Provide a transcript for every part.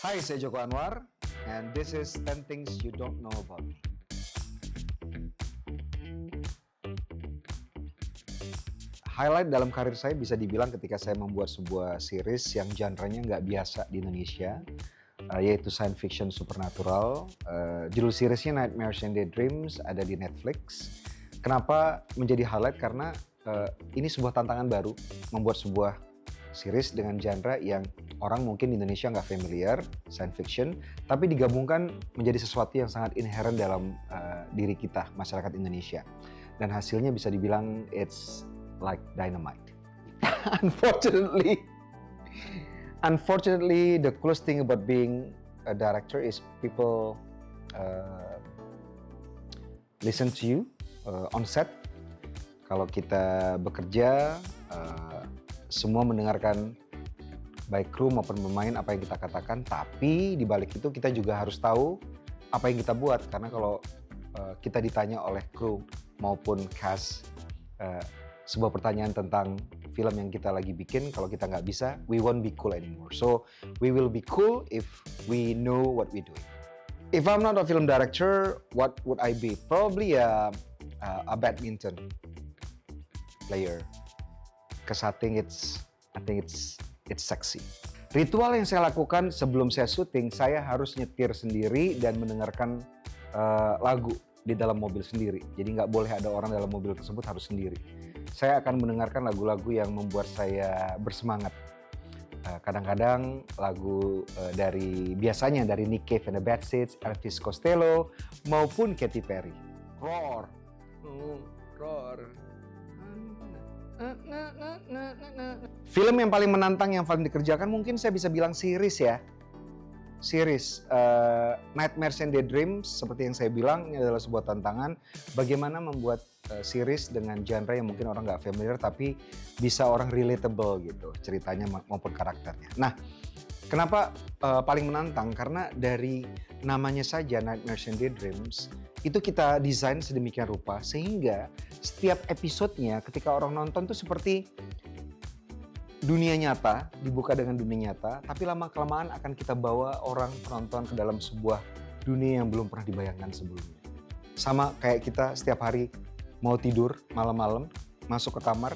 Hai, saya Joko Anwar, and this is 10 Things You Don't Know About Me. Highlight dalam karir saya bisa dibilang ketika saya membuat sebuah series yang genre-nya nggak biasa di Indonesia, yaitu science fiction supernatural. Judul seriesnya Nightmares and Daydreams, ada di Netflix. Kenapa menjadi highlight? Karena ini sebuah tantangan baru, membuat sebuah series dengan genre yang orang mungkin di Indonesia nggak familiar, science fiction, tapi digabungkan menjadi sesuatu yang sangat inherent dalam diri kita, masyarakat Indonesia. Dan hasilnya bisa dibilang it's like dynamite. Unfortunately, the coolest thing about being a director is people listen to you on set. Kalau kita bekerja, semua mendengarkan baik kru maupun pemain apa yang kita katakan, tapi di balik itu kita juga harus tahu apa yang kita buat, karena kalau kita ditanya oleh kru maupun cast sebuah pertanyaan tentang film yang kita lagi bikin, kalau kita nggak bisa, we won't be cool anymore. So we will be cool if we know what we do. If I'm not a film director, what would I be? Probably a badminton player, because I think it's sexy. Ritual yang saya lakukan sebelum saya syuting, saya harus nyetir sendiri dan mendengarkan lagu di dalam mobil sendiri. Jadi nggak boleh ada orang dalam mobil tersebut, harus sendiri. Saya akan mendengarkan lagu-lagu yang membuat saya bersemangat. Kadang-kadang lagu biasanya dari Nick Cave and the Bad Seeds, Elvis Costello, maupun Katy Perry. Roar. Film yang paling menantang, yang paling dikerjakan, mungkin saya bisa bilang series ya. Series Nightmares and Daydreams, seperti yang saya bilang, ini adalah sebuah tantangan. Bagaimana membuat series dengan genre yang mungkin orang nggak familiar, tapi bisa orang relatable gitu, ceritanya maupun karakternya. Nah, kenapa paling menantang? Karena dari namanya saja, Nightmares and Daydreams, itu kita desain sedemikian rupa, sehingga setiap episodenya ketika orang nonton tuh seperti dunia nyata, dibuka dengan dunia nyata, tapi lama-kelamaan akan kita bawa orang penonton ke dalam sebuah dunia yang belum pernah dibayangkan sebelumnya. Sama kayak kita setiap hari mau tidur malam-malam, masuk ke kamar,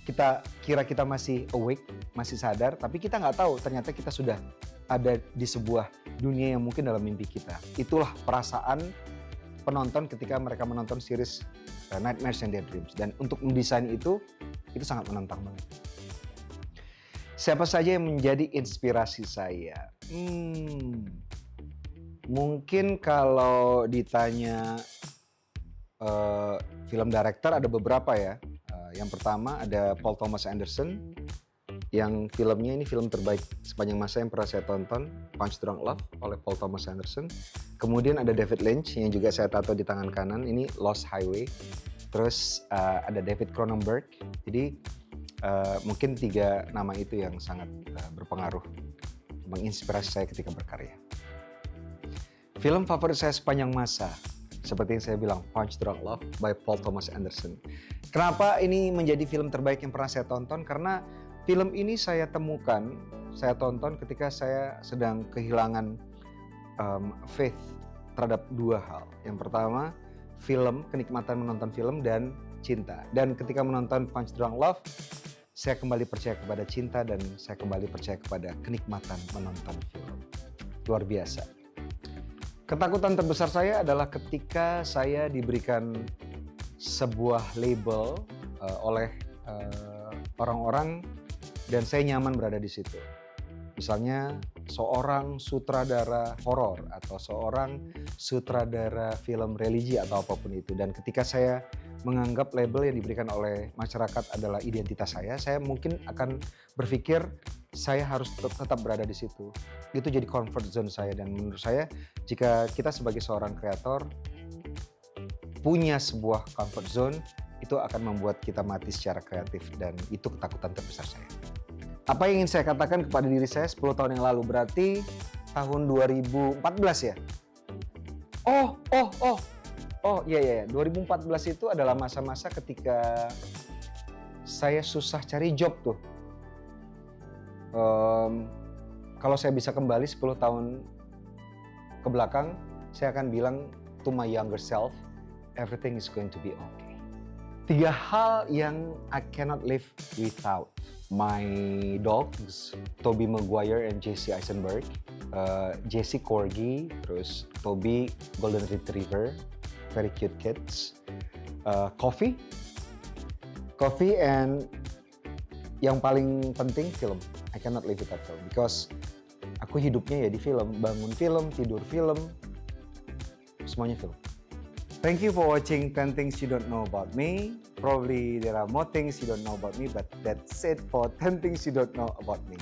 kita kira kita masih awake, masih sadar, tapi kita nggak tahu ternyata kita sudah ada di sebuah dunia yang mungkin dalam mimpi kita. Itulah perasaan penonton ketika mereka menonton series Nightmares and Daydreams. Dan untuk mendesain itu sangat menantang banget. Siapa saja yang menjadi inspirasi saya? Mungkin kalau ditanya film director, ada beberapa ya. Yang pertama ada Paul Thomas Anderson, yang filmnya ini film terbaik sepanjang masa yang pernah saya tonton, Punch Drunk Love oleh Paul Thomas Anderson. Kemudian ada David Lynch yang juga saya tato di tangan kanan, ini Lost Highway. Terus ada David Cronenberg. Jadi mungkin 3 nama itu yang sangat berpengaruh, menginspirasi saya ketika berkarya. Film favorit saya sepanjang masa, seperti yang saya bilang, Punch Drunk Love by Paul Thomas Anderson. Kenapa ini menjadi film terbaik yang pernah saya tonton? Karena film ini saya tonton ketika saya sedang kehilangan faith terhadap 2 hal. Yang pertama, kenikmatan menonton film, dan cinta. Dan ketika menonton Punch Drunk Love, saya kembali percaya kepada cinta dan saya kembali percaya kepada kenikmatan menonton film. Luar biasa. Ketakutan terbesar saya adalah ketika saya diberikan sebuah label oleh orang-orang dan saya nyaman berada di situ. Misalnya seorang sutradara horor atau seorang sutradara film religi atau apapun itu. Dan ketika saya menganggap label yang diberikan oleh masyarakat adalah identitas saya mungkin akan berpikir saya harus tetap berada di situ. Itu jadi comfort zone saya, dan menurut saya jika kita sebagai seorang kreator punya sebuah comfort zone, itu akan membuat kita mati secara kreatif, dan itu ketakutan terbesar saya. Apa yang ingin saya katakan kepada diri saya 10 tahun yang lalu, berarti tahun 2014 ya? Oh, iya. 2014 itu adalah masa-masa ketika saya susah cari job tuh. Kalau saya bisa kembali 10 tahun ke belakang, saya akan bilang to my younger self, everything is going to be okay. 3 hal yang I cannot live without. My dogs, Toby Maguire and Jesse Eisenberg. Jesse Corgi, terus Toby Golden Retriever, very cute kids. Coffee, and yang paling penting film. I cannot live without film because aku hidupnya ya di film, bangun film, tidur film, semuanya film. Thank you for watching 10 Things You Don't Know About Me. Probably there are more things you don't know about me, but that's it for 10 Things You Don't Know About Me.